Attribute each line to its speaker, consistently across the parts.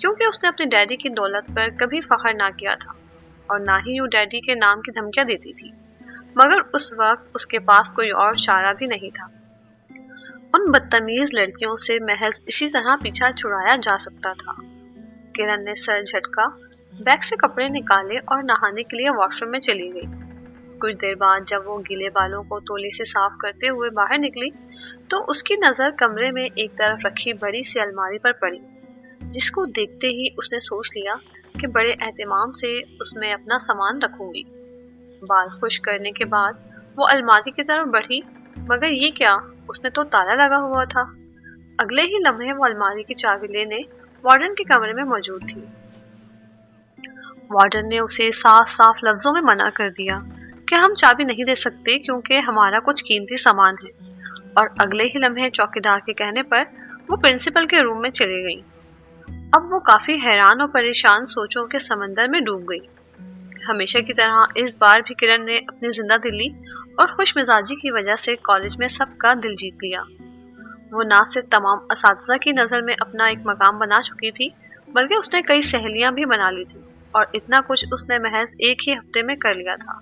Speaker 1: کیونکہ اس نے اپنے ڈیڈی کی دولت پر کبھی فخر نہ کیا تھا اور نہ ہی وہ ڈیڈی کے نام کی دھمکیاں دیتی تھی، مگر اس وقت اس کے پاس کوئی اور چارہ بھی نہیں تھا۔ ان بدتمیز لڑکیوں سے محض اسی طرح پیچھا چھڑایا جا سکتا تھا۔ کرن نے سر جھٹکا، بیگ سے کپڑے نکالے اور نہانے کے لیے واش روم میں چلی گئی۔ کچھ دیر بعد جب وہ گیلے بالوں کو تولی سے صاف کرتے ہوئے باہر نکلی تو اس کی نظر کمرے میں ایک طرف رکھی بڑی سی الماری پر پڑی، جس کو دیکھتے ہی اس نے سوچ لیا کہ بڑے اہتمام سے اس میں اپنا سامان رکھوں گی۔ بال خشک کرنے کے بعد وہ الماری کی طرف بڑھی، مگر یہ کیا، اس میں تو تالا لگا ہوا تھا۔ اگلے ہی لمحے وہ الماری کی چابی لینے وارڈن کے کمرے میں موجود تھی۔ وارڈن نے اسے صاف صاف لفظوں میں منع کر دیا کہ ہم چابی نہیں دے سکتے کیونکہ ہمارا کچھ قیمتی سامان ہے، اور اگلے ہی لمحے چوکیدار کے کہنے پر وہ پرنسپل کے روم میں چلی گئی۔ اب وہ کافی حیران اور پریشان سوچوں کے سمندر میں ڈوب گئی۔ ہمیشہ کی طرح اس بار بھی کرن نے اپنی زندہ دلی اور خوش مزاجی کی وجہ سے کالج میں سب کا دل جیت لیا۔ وہ نہ صرف تمام اساتذہ کی نظر میں اپنا ایک مقام بنا چکی تھی، بلکہ اس نے کئی سہیلیاں بھی بنا لی تھی، اور اتنا کچھ اس نے محض ایک ہی ہفتے میں کر لیا تھا۔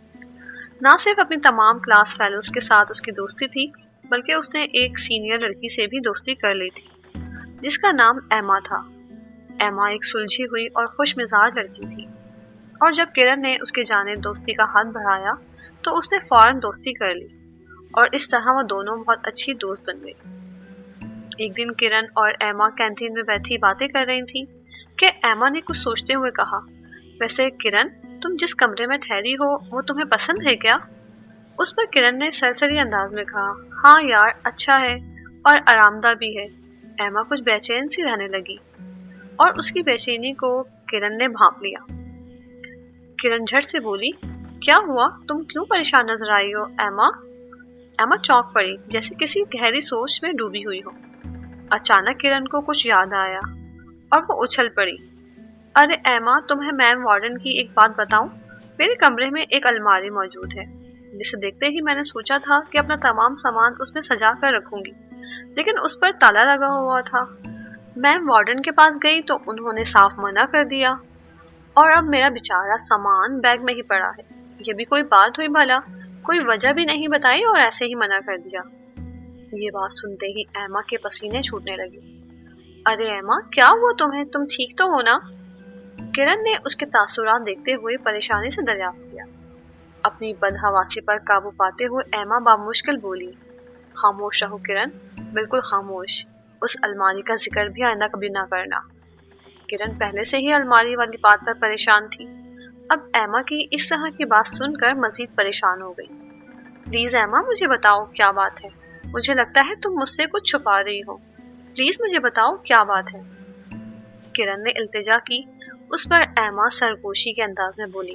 Speaker 1: نہ صرف اپنی تمام کلاس فیلوز کے ساتھ اس کی دوستی تھی، بلکہ اس نے ایک سینئر لڑکی سے بھی دوستی کر لی تھی جس کا نام ایما تھا۔ ایما ایک سلجھی ہوئی اور خوش مزاج لڑکی تھی، اور جب کرن نے اس کی جانب دوستی کا ہاتھ بڑھایا تو اس نے فوراً دوستی کر لی، اور اس طرح وہ دونوں بہت اچھی دوست بن گئی۔ ایک دن کرن اور ایما کینٹین میں بیٹھی باتیں کر رہی تھی کہ ایما نے کچھ سوچتے ہوئے کہا، ویسے کرن، تم جس کمرے میں ٹھہری ہو وہ تمہیں پسند ہے کیا؟ اس پر کرن نے سرسری انداز میں کہا، ہاں یار، اچھا ہے اور آرام دہ بھی ہے۔ ایما کچھ بے چین سی رہنے لگی، اور اس کی بے چینی کو کرن نے بھانپ لیا۔ کرن جھٹ سے بولی، کیا ہوا، تم کیوں پریشان نظر آئی ہو ایما؟ ایما چونک پڑی جیسے کسی گہری سوچ میں ڈوبی ہوئی ہو۔ اچانک کرن کو کچھ یاد آیا اور وہ اچھل پڑی، ارے ایما، تمہیں میم وارڈن کی ایک بات بتاؤں؟ میرے کمرے میں ایک الماری موجود ہے جسے دیکھتے ہی میں نے سوچا تھا کہ اپنا تمام سامان اس میں سجا کر رکھوں گی، لیکن اس پر تالا لگا ہوا تھا۔ میم وارڈن کے پاس گئی تو انہوں نے صاف منع کر دیا، اور اب میرا بیچارہ سامان بیگ میں ہی پڑا ہے۔ یہ بھی کوئی بات ہوئی بھلا؟ کوئی وجہ بھی نہیں بتائی اور ایسے ہی منع کر دیا۔ یہ بات سنتے ہی ایما کے پسینے چھوٹنے لگے۔ ارے ایما، کیا ہوا تمہیں؟ تم ٹھیک تو ہو نا؟ کرن نے اس کے تاثرات دیکھتے ہوئے پریشانی سے دریافت کیا۔ اپنی بدحواسی پر قابو پاتے ہوئے ایما بامشکل بولی، خاموش رہو کرن، بالکل خاموش، اس الماری کا ذکر بھی آئندہ کبھی نہ کرنا۔ کرن پہلے سے ہی الماری والی بات پر پریشان تھی، اب ایما کی اس طرح کی بات سن کر مزید پریشان ہو گئی۔ پلیز ایما، مجھے بتاؤ کیا بات ہے؟ مجھے لگتا ہے تم مجھ سے کچھ چھپا رہی ہو، پلیز مجھے بتاؤ کیا بات ہے؟ کرن نے التجا کی۔ اس پر ایما سرگوشی کے انداز میں بولی،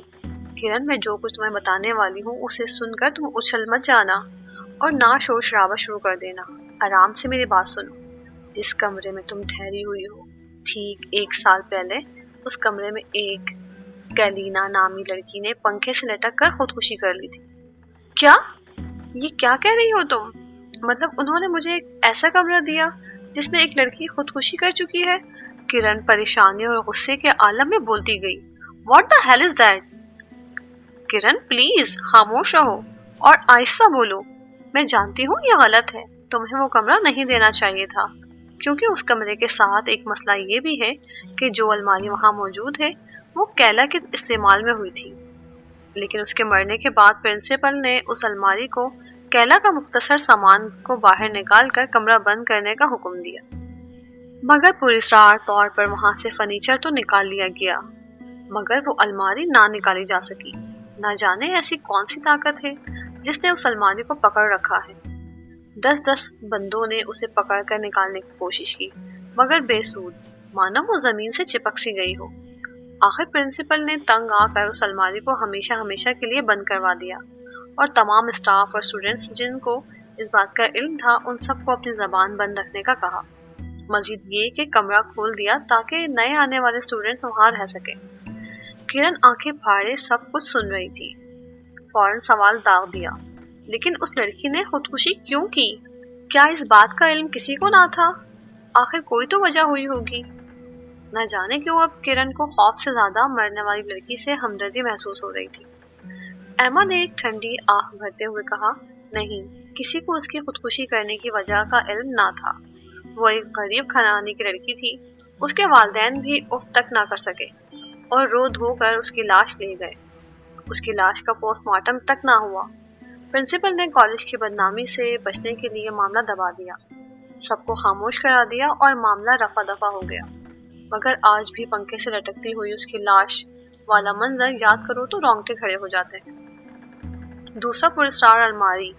Speaker 1: کرن، میں جو کچھ تمہیں بتانے والی ہوں اسے سن کر تم اچھل مت جانا اور نہ شور شرابہ شروع کر دینا۔ آرام سے میری بات سنو۔ جس کمرے میں تم ٹھہری ہوئی ہو، ٹھیک 1 سال پہلے اس کمرے میں ایک کیلینا نامی لڑکی نے پنکھے سے لٹک کر خودکشی کر لی تھی۔ کیا؟ یہ کیا کہہ رہی ہو تم؟ مطلب انہوں نے مجھے ایک ایسا کمرہ دیا جس میں ایک لڑکی خودکشی کر چکی ہے؟ کرن پریشانی اور غصے کے عالم میں بولتی گئی، what the hell is that? کرن پلیز خاموش رہو اور آہستہ بولو۔ میں جانتی ہوں یہ غلط ہے، تمہیں وہ کمرہ نہیں دینا چاہیے تھا، کیونکہ اس کمرے کے ساتھ ایک مسئلہ یہ بھی ہے کہ جو الماری وہاں موجود ہے وہ کیلا کے استعمال میں ہوئی تھی، لیکن اس کے مرنے کے بعد پرنسپل نے اس الماری کو کیلا کا مختصر سامان کو باہر نکال کر کمرہ بند کرنے کا حکم دیا، مگر پراسرار طور پر وہاں سے فرنیچر تو نکال لیا گیا، مگر وہ الماری نہ نکالی جا سکی۔ نہ جانے ایسی کون سی طاقت ہے جس نے اس الماری کو پکڑ رکھا ہے۔ 10 بندوں نے اسے پکڑ کر نکالنے کی کوشش کی، مگر بے سود، مانو وہ زمین سے چپک سی گئی ہو۔ آخر پرنسپل نے تنگ آ کر اس الماری کو ہمیشہ کے لیے بند کروا دیا، اور تمام اسٹاف اور اسٹوڈنٹس جن کو اس بات کا علم تھا ان سب کو اپنی زبان بند رکھنے کا کہا۔ مزید یہ کہ کمرہ کھول دیا تاکہ نئے آنے والے اسٹوڈنٹس وہاں رہ سکیں۔ کرن آنکھیں پھاڑے سب کچھ سن رہی تھی۔ فوراً سوال داغ دیا، لیکن اس لڑکی نے خودکشی کیوں کی؟ کیا اس بات کا علم کسی کو نہ تھا؟ آخر کوئی تو وجہ ہوئی ہوگی۔ نہ جانے کیوں اب کرن کو خوف سے زیادہ مرنے والی لڑکی سے ہمدردی محسوس ہو رہی تھی۔ ایما نے ایک ٹھنڈی آہ بھرتے ہوئے کہا، نہیں، کسی کو اس کی خودکشی کرنے کی وجہ کا علم نہ تھا۔ وہ ایک غریب خاندان کی لڑکی تھی، اس کے والدین بھی اف تک نہ کر سکے اور رو دھو کر اس کی لاش لے گئے۔ اس کی لاش کا پوسٹ مارٹم تک نہ ہوا۔ پرنسپل نے کالج کی بدنامی سے بچنے کے لیے معاملہ دبا دیا، سب کو خاموش کرا دیا اور معاملہ رفع دفع ہو گیا۔ مگر آج بھی پنکھے سے لٹکتی ہوئی اس کی لاش والا منظر یاد کرو تو رونگٹے کھڑے ہو جاتے ہیں۔ دوسرا پرسرار الماری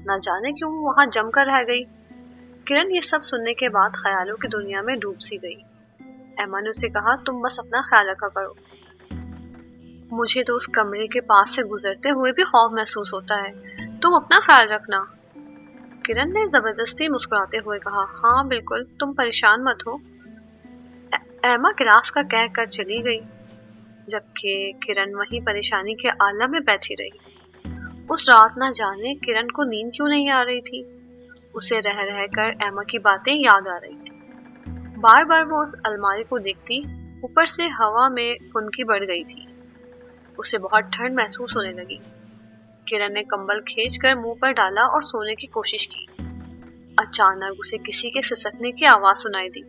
Speaker 1: نہ جانے کیوں وہاں جم کر رہ گئی۔ کرن یہ سب سننے کے بعد خیالوں کی دنیا میں ڈوب سی گئی۔ ایما نے اسے کہا، تم بس اپنا خیال رکھا کرو، مجھے تو اس کمرے کے پاس سے گزرتے ہوئے بھی خوف محسوس ہوتا ہے، تم اپنا خیال رکھنا۔ کرن نے زبردستی مسکراتے ہوئے کہا، ہاں بالکل، تم پریشان مت ہو۔ ایما کلاس کا کہہ کر چلی گئی، جبکہ کرن وہیں پریشانی کے عالم میں بیٹھی رہی۔ اس رات نہ جانے کرن کو نیند کیوں نہیں آ رہی تھی، اسے رہ رہ کر ایما کی باتیں یاد آ رہی تھی۔ بار بار وہ اس الماری کو دیکھتی، اوپر سے ہوا میں خنکی بڑھ گئی تھی، اسے بہت ٹھنڈ محسوس ہونے لگی۔ کرن نے کمبل کھینچ کر منہ پر ڈالا اور سونے کی کوشش کی۔ اچانک اسے کسی کے سسکنے کی آواز سنائی دی۔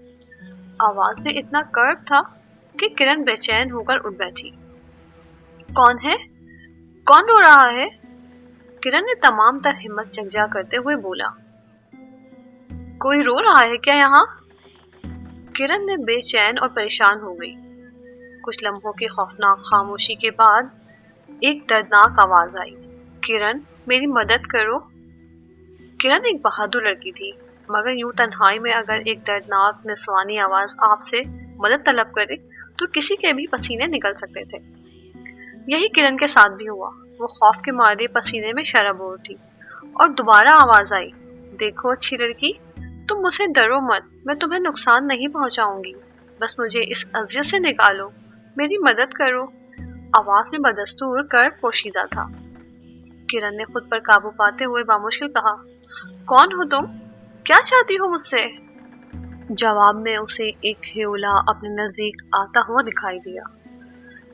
Speaker 1: آواز میں اتنا کرب تھا کہ کرن بے چین ہو کر اٹھ بیٹھی۔ کون ہے؟ کون رو رہا ہے؟ کرن نے تمام تر ہمت یکجا کرتے ہوئے بولا، کوئی رو رہا ہے کیا یہاں؟ کرن نے بے چین اور پریشان ہو گئی۔ کچھ لمحوں کی خوفناک خاموشی کے بعد ایک دردناک آواز آئی، کرن میری مدد کرو۔ کرن ایک بہادر لڑکی تھی، مگر یوں تنہائی میں اگر ایک دردناک نسوانی آواز آپ سے مدد طلب کرے تو کسی کے بھی پسینے نکل سکتے تھے۔ یہی کرن کے ساتھ بھی ہوا، وہ خوف کے مارے پسینے میں شرابور تھی اور دوبارہ آواز آئی، دیکھو اچھی لڑکی، تم مجھ سے ڈرو مت، میں تمہیں نقصان نہیں پہنچاؤں گی، بس مجھے اس اذیت سے نکالو، میری مدد کرو۔ آواز میں بدستور کر پوشیدہ تھا۔ کرن نے خود پر قابو پاتے ہوئے بامشکل کہا، کون ہو تم؟ کیا چاہتی ہو مجھ سے؟ جواب میں اسے ایک ہیولا اپنے نزدیک آتا ہوا دکھائی دیا۔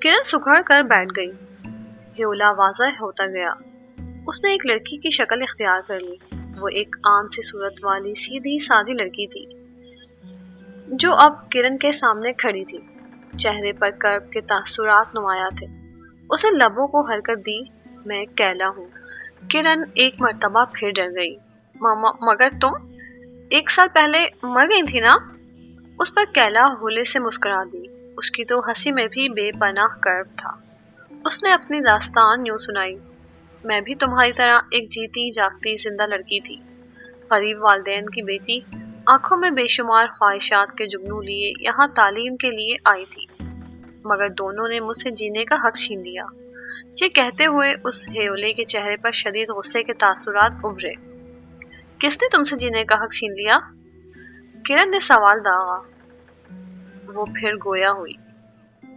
Speaker 1: کرن سکڑ کر بیٹھ گئی۔ ہیولا واضح ہوتا گیا۔ اس نے ایک لڑکی کی شکل اختیار کر لی۔ وہ ایک عام سی صورت والی سیدھی سادی لڑکی تھی جو اب کرن کے سامنے کھڑی تھی۔ چہرے پر کرب کے تاثرات نمایاں تھے۔ اس نے لبوں کو حرکت دی، میں کیلا ہوں۔ کرن ایک مرتبہ پھر ڈر گئی۔ مگر تم 1 سال پہلے مر گئی تھی نا؟ اس پر کیلا ہولے سے مسکرا دی۔ اس کی تو ہنسی میں بھی بے پناہ کرب تھا۔ اس نے اپنی داستان یوں سنائی، میں بھی تمہاری طرح ایک جیتی جاگتی زندہ لڑکی تھی، غریب والدین کی بیٹی، آنکھوں میں بے شمار خواہشات کے جگنو لیے یہاں تعلیم کے لیے آئی تھی، مگر دونوں نے مجھ سے جینے کا حق چھین لیا۔ یہ کہتے ہوئے اس ہیولے کے چہرے پر شدید غصے کے تاثرات ابھرے۔ کس نے تم سے جینے کا حق چھین لیا؟ کرن نے سوال داغا۔ وہ پھر گویا ہوئی،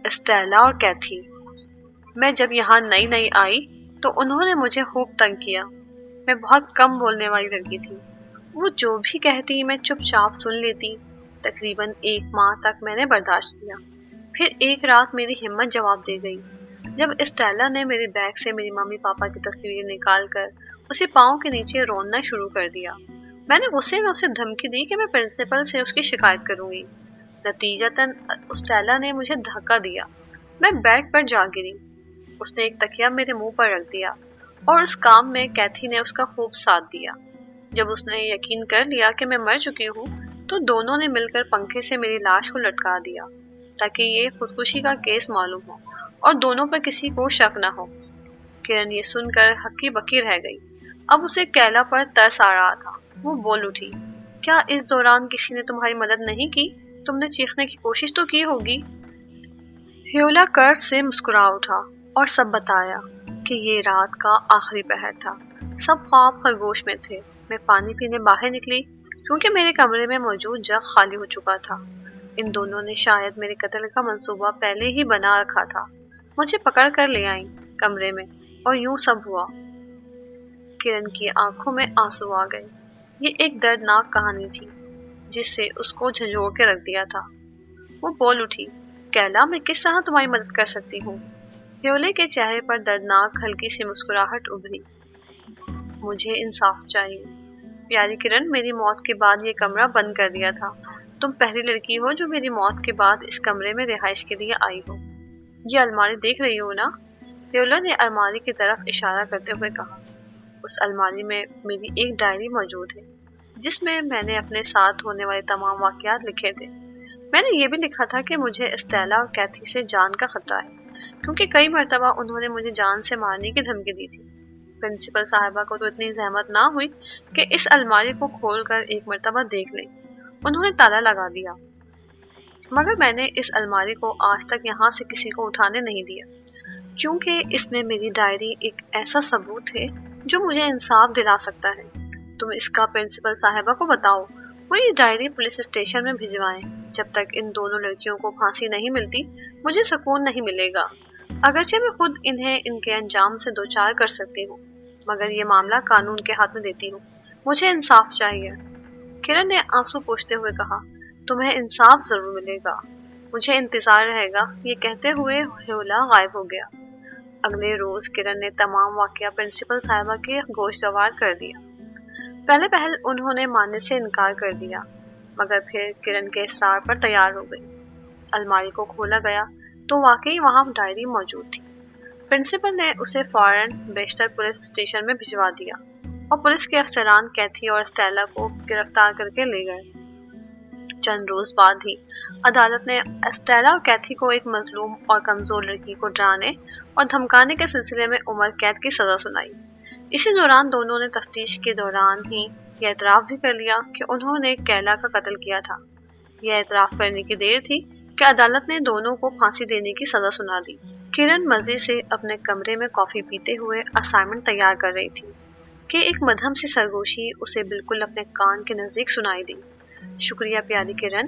Speaker 1: اسٹیلا اور کیتھی۔ میں جب یہاں نئی آئی تو انہوں نے مجھے خوب تنگ کیا۔ میں بہت کم بولنے والی لڑکی تھی، وہ جو بھی کہتی میں چپ چاپ سن لیتی۔ تقریباً 1 ماہ تک میں نے برداشت کیا۔ پھر ایک رات میری ہمت جواب دے گئی جب اسٹیلا نے میرے بیگ سے میری ممی پاپا کی تصویریں نکال کر اسے پاؤں کے نیچے روننا شروع کر دیا۔ میں نے غصے میں اسے دھمکی دی کہ میں پرنسپل سے اس کی شکایت کروں گی۔ نتیجتاً اسٹیلا نے مجھے دھکا دیا، میں بیڈ پر جا گری۔ اس نے ایک تکیہ میرے منہ پر رکھ دیا اور اس کام میں کیتھی نے اس کا خوب ساتھ دیا۔ جب اس نے یقین کر لیا کہ میں مر چکی ہوں تو دونوں نے مل کر پنکھے سے میری لاش کو لٹکا دیا تاکہ یہ خودکشی کا کیس معلوم ہو اور دونوں پر کسی کو شک نہ ہو۔ کرن یہ سن کر ہکی بکی رہ گئی۔ اب اسے کیلا پر ترس آ رہا تھا۔ وہ بول اٹھی، کیا اس دوران کسی نے تمہاری مدد نہیں کی؟ تم نے چیخنے کی کوشش تو کی ہوگی۔ ہیولا کرب سے مسکرا اٹھا اور سب بتایا کہ یہ رات کا آخری پہر تھا، سب خواب خرگوش میں تھے۔ میں پانی پینے باہر نکلی کیونکہ میرے کمرے میں موجود جگ خالی ہو چکا تھا۔ ان دونوں نے شاید میرے قتل کا منصوبہ پہلے ہی بنا رکھا تھا۔ مجھے پکڑ کر لے آئیں کمرے میں اور یوں سب ہوا۔ کرن کی آنکھوں میں آنسو آ گئے۔ یہ ایک دردناک کہانی تھی جس سے اس کو جھنجھوڑ کے رکھ دیا تھا۔ وہ بول اٹھی، کیلا میں کس طرح تمہاری مدد کر سکتی ہوں؟ ہیولے کے چہرے پر دردناک ہلکی سی مسکراہٹ ابھری۔ مجھے انصاف چاہیے پیاری کرن، میری موت کے بعد یہ کمرہ بند کر دیا تھا۔ تم پہلی لڑکی ہو جو میری موت کے بعد اس کمرے میں رہائش کے لیے آئی ہو۔ یہ الماری دیکھ رہی ہو نا؟ ہیولا نے الماری کی طرف اشارہ کرتے ہوئے کہا۔ اس الماری میں میری ایک ڈائری موجود ہے جس میں نے اپنے ساتھ ہونے والے تمام واقعات لکھے تھے۔ میں نے یہ بھی لکھا تھا کہ مجھے اسٹیلا اور کیتھی سے جان کا خطرہ ہے، کیونکہ کئی مرتبہ انہوں نے مجھے جان سے مارنے کی دھمکی دی تھی۔ پرنسپل صاحبہ کو تو اتنی زحمت نہ ہوئی کہ اس الماری کو کھول کر ایک مرتبہ دیکھ لیں۔ انہوں نے تالا لگا دیا، مگر میں نے اس الماری کو آج تک یہاں سے کسی کو اٹھانے نہیں دیا، کیونکہ اس میں میری ڈائری ایک ایسا ثبوت ہے جو مجھے انصاف دلا سکتا ہے۔ تم اس کا پرنسپل صاحبہ کو بتاؤ، وہ یہ ڈائری پولیس اسٹیشن میں بھجوائیں۔ جب تک ان دونوں لڑکیوں کو پھانسی نہیں ملتی مجھے سکون نہیں ملے گا۔ اگرچہ میں خود انہیں ان کے انجام سے دوچار کر سکتی ہوں، مگر یہ معاملہ قانون کے ہاتھ میں دیتی ہوں۔ مجھے انصاف چاہیے۔ کرن نے آنسو پوچھتے ہوئے کہا، تمہیں انصاف ضرور ملے گا، مجھے انتظار رہے گا۔ یہ کہتے ہوئے ہیولا غائب ہو گیا۔ اگلے روز کرن نے تمام واقعہ پرنسپل صاحبہ کے گوشگوار کر دیا۔ پہل انہوں نے ماننے سے انکار کر دیا، مگر پھر کرن کے اصرار پر تیار ہو گئی۔ الماری کو کھولا گیا تو واقعی وہاں ڈائری موجود تھی۔ پرنسپل نے اسے فوراً بیشتر پولیس اسٹیشن میں بھجوا دیا اور پولیس کے افسران کیتھی اور اسٹیلا کو گرفتار کر کے لے گئے۔ چند روز بعد ہی عدالت نے اسٹیلا اور کیتھی کو ایک مظلوم اور کمزور لڑکی کو ڈرانے اور دھمکانے کے سلسلے میں عمر قید کی سزا سنائی۔ اسی دوران دونوں نے تفتیش کے دوران ہی یہ اعتراف بھی کر لیا کہ انہوں نے کیلا کا قتل کیا تھا۔ یہ اعتراف کرنے کی دیر تھی کہ عدالت نے دونوں کو پھانسی دینے کی سزا سنا دی۔ کرن مزے سے اپنے کمرے میں کافی پیتے ہوئے اسائنمنٹ تیار کر رہی تھی کہ ایک مدھم سی سرگوشی اسے بالکل اپنے کان کے نزدیک سنائی دی۔ شکریہ پیاری کرن،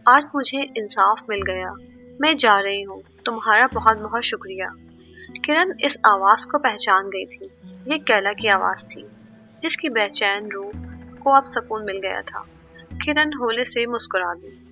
Speaker 1: آج مجھے انصاف مل گیا۔ میں جا رہی ہوں، تمہارا بہت بہت شکریہ۔ کرن اس آواز کو پہچان گئی تھی۔ یہ کیلا کی آواز تھی، جس کی بے چین روح کو اب سکون مل گیا تھا۔ کرن ہولے سے مسکرا دی۔